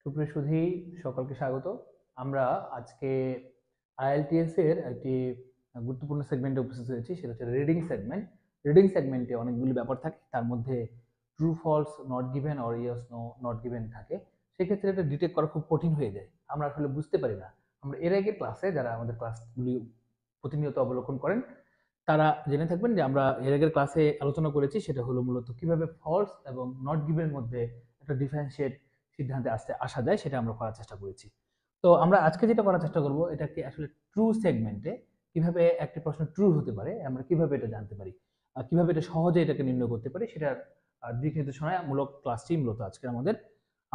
সুপ্রিয় সুধী, সকলকে স্বাগত। আমরা আজকে আইএলটিএস এর একটি গুরুত্বপূর্ণ সেগমেন্টে উপস্থিত হয়েছি, সেটা হচ্ছে রিডিং সেগমেন্ট। রিডিং সেগমেন্টে অনেকগুলি ব্যাপার থাকে, তার মধ্যে true false, not given or yes no not given থাকে। সেক্ষেত্রে এটা ডিটেক্ট করা খুব কঠিন হয়ে যায়, আমরা আসলে বুঝতে পারি না। আমরা এর আগে ক্লাসে, যারা আমাদের ক্লাসগুলি প্রতিনিয়ত অবলোকন করেন, তারা জেনে থাকবেন যে আমরা এর আগের ক্লাসে আলোচনা করেছি, সেটা হলো মূলত কিভাবে ফলস এবং নট গিভেনের মধ্যে একটা ডিফারেন্সিয়েট সিদ্ধান্তে আসা যায়, সেটা আমরা করার চেষ্টা করেছি। তো আমরা আজকে যেটা করার চেষ্টা করব, এটাকে আসলে ট্রু সেগমেন্টে কিভাবে একটি প্রশ্ন ট্রু হতে পারে, আমরা কিভাবে এটা জানতে পারি, কিভাবে এটা সহজে এটাকে নির্ণয় করতে পারি, সেটার দিক নির্দেশনামূলক ক্লাসটি মূলত আজকে আমাদের।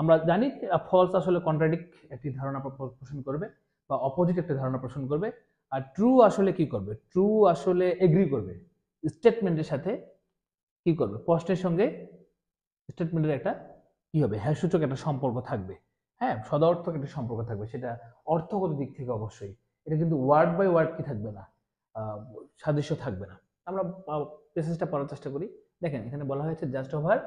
আমরা জানি ফলস আসলে কন্ট্রাডিক্ট একটি ধারণা পোষণ করবে বা অপোজিট একটা ধারণা পোষণ করবে, আর ট্রু আসলে কি করবে, ট্রু আসলে এগ্রি করবে স্টেটমেন্টের সাথে, কি করবে প্রশ্নের সঙ্গে স্টেটমেন্টের একটা কি হবে, হ্যাঁ সূচক একটা সম্পর্ক থাকবে। হ্যাঁ, সদার্থক একটা সম্পর্ক থাকবে, সেটা অর্থগত দিক থেকে অবশ্যই। এটা কিন্তু ওয়ার্ড বাই ওয়ার্ড কি থাকবে না, সাদৃশ্য থাকবে না। আমরা প্যাসেজটা পড়ার চেষ্টা করি। দেখেন, এখানে বলা হয়েছে just over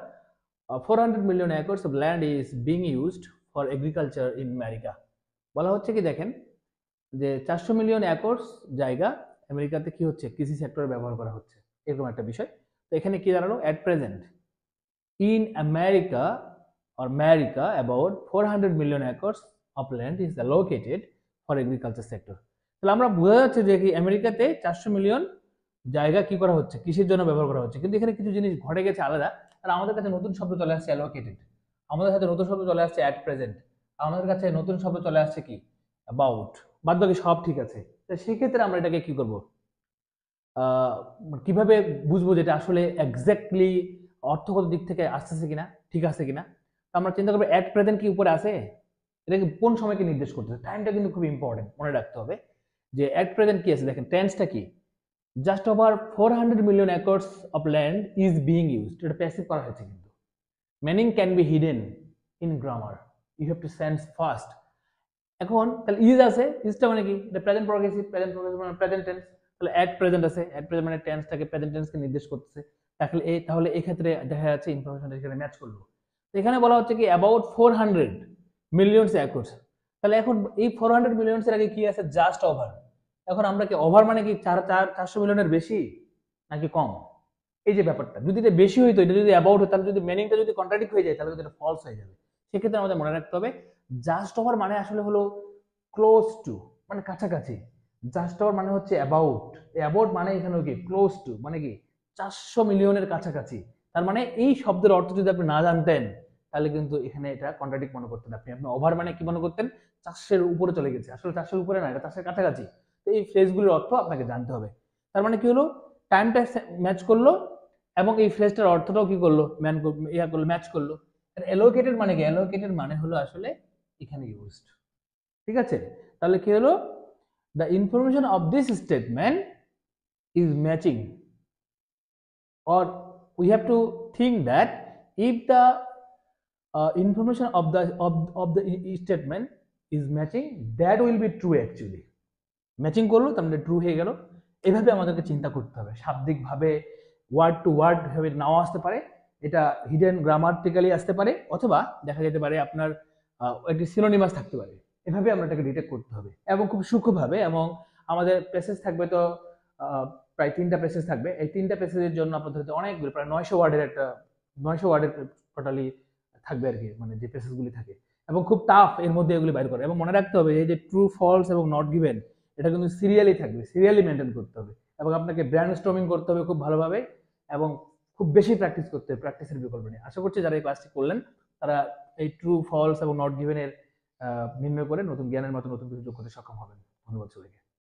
400 million acres of land is being used for agriculture in America. বলা হচ্ছে কি, দেখেন যে 400 মিলিয়ন একর্স জায়গা আমেরিকাতে কি হচ্ছে, কৃষি সেক্টরে ব্যবহার করা হচ্ছে, এরকম একটা বিষয়। তো এখানে কি দাঁড়ালো, at present in America about 400 million acres of land is allocated for agriculture sector। তাহলে আমরা বোঝা যাচ্ছে যে কি আমেরিকাতে 400 মিলিয়ন জায়গা কি করা হচ্ছে, কৃষির জন্য ব্যবহার করা হচ্ছে। কিন্তু এখানে কিছু জিনিস ঘটে গেছে আলাদা। আর আমাদের কাছে নতুন শব্দ চলে আসছে অ্যালোকেটেড, আমাদের সাথে নতুন শব্দ চলে আসছে অ্যাট প্রেজেন্ট, আমাদের কাছে নতুন শব্দ চলে আসছে কি অ্যাবাউট। বাদ বাকি সব ঠিক আছে। তো সেক্ষেত্রে আমরা এটাকে কি করব, কিভাবে বুঝবো যেটা আসলে এক্স্যাক্টলি অর্থগত দিক থেকে আসতেছে কিনা, ঠিক আছে কিনা। তো আমরা চিন্তা করবো অ্যাট প্রেজেন্ট কি উপরে আছে, এটা কোন সময়কে নির্দেশ করতেছে। টাইমটা কিন্তু খুব ইম্পর্টেন্ট, মনে রাখতে হবে যে অ্যাট প্রেজেন্ট কি আছে। দেখেন টেন্সটা কি, just over 400 million acres of land is being used, এটা প্যাসিভ করা হয়েছে কিন্তু। Meaning can be hidden in grammar, you have to sense first. এখন তাহলে ইজ আছে, ইজটা মানে কি, এটা প্রেজেন্ট প্রগ্রেসিভ, প্রেজেন্ট প্রগ্রেসিভ মানে প্রেজেন্ট টেন্স। তাহলে অ্যাট প্রেজেন্ট আছে, অ্যাট প্রেজেন্ট মানে টেন্সটাকে, প্রেজেন্ট টেন্সকে নির্দেশ করতেছে। তাহলে এই ক্ষেত্রে দেখা যাচ্ছে ইনফরমেশনটা এখানে ম্যাচ করলো। তো এখানে বলা হচ্ছে কি অ্যাবাউট 400 মিলিয়নস একর্স। তাহলে এখন এই 400 মিলিয়নস এর আগে কি আছে, জাস্ট ওভার। এখন আমরা কি ওভার মানে কি 400 মিলিয়নের বেশি নাকি কম, এই যে ব্যাপারটা। যদি এটা বেশি হইতো, এটা যদি অ্যাবাউট হতো, তাহলে যদি মিনিংটা যদি কন্ট্রাডিক্ট হয়ে যায়, তাহলে কিন্তু এটা ফলস হয়ে যাবে। সেক্ষেত্রে আমাদের মনে রাখতে হবে জাস্ট ওভার মানে আসলে হলো ক্লোজ টু, মানে কাছাকাছি। জাস্ট ওভার মানে হচ্ছে অ্যাবাউট, অ্যাবাউট মানে এখানে কি ক্লোজ টু, মানে কি 400 মিলিয়নের কাছাকাছি। তার মানে এই শব্দের অর্থ যদি আপনি না জানতেন, তাহলে কিন্তু এখানে এটা কন্ট্রাডিক্ট মনে করতেন। আপনি ওভার মানে কি মনে করতেন, 400 উপরে চলে গেছে, আসলে 400 উপরে না, এটা 400 কাছাকাছি। তো এই ফ্রেজগুলির অর্থ আপনাকে জানতে হবে। তার মানে কি হলো, টাইমটা ম্যাচ করলো এবং এই ফ্রেজটার অর্থটাও কি করলো, ম্যাচ করলো। অ্যালোকেটেড মানে কি, অ্যালোকেটেড মানে হলো আসলে এখানে ইউজড। ঠিক আছে, তাহলে কি হলো, the information of this statement is matching, or we have to think that if the information of the statement is matching, that will be true actually। Matching করলো তার মানে ট্রু হয়ে গেল। এভাবে আমাদেরকে চিন্তা করতে হবে, শাব্দিকভাবে ওয়ার্ড টু ওয়ার্ড ভাবে নাও আসতে পারে, এটা হিডেন গ্রামাটিক্যালি আসতে পারে, অথবা দেখা যেতে পারে আপনার একটি সিনোনিমাস থাকতে পারে। এভাবে আমরা এটাকে ডিটেক্ট করতে হবে এবং খুব সূক্ষ্মভাবে। এবং আমাদের প্যাসেজ থাকবে তো প্রায় 3টা প্যাসেজ থাকবে। এই 3টা প্যাসেজের জন্য আপনাদের অনেকগুলো, প্রায় 900 ওয়ার্ডের একটা 900 ওয়ার্ডের টোটালি থাকবে আর কি, মানে যে প্যাসেজগুলি থাকে। এবং খুব টাফ এর মধ্যে এগুলি বাইর করে। এবং মনে রাখতে হবে এই যে ট্রু ফলস এবং নট গিভেন, এটা কিন্তু সিরিয়ালি থাকবে, সিরিয়ালি মেনটেন করতে হবে। এবং আপনাকে ব্রেন স্টর্মিং করতে হবে খুব ভালোভাবে, এবং খুব বেশি প্র্যাকটিস করতে হবে, প্র্যাকটিসের বিকল্প নেই। আশা করছি যারা এই ক্লাসটি করলেন, তারা এই ট্রু ফলস এবং নট গিভেনের নির্ণয় করে নতুন জ্ঞানের মতো নতুন কিছু যোগ করতে সক্ষম হবেন। ধন্যবাদ সবাইকে।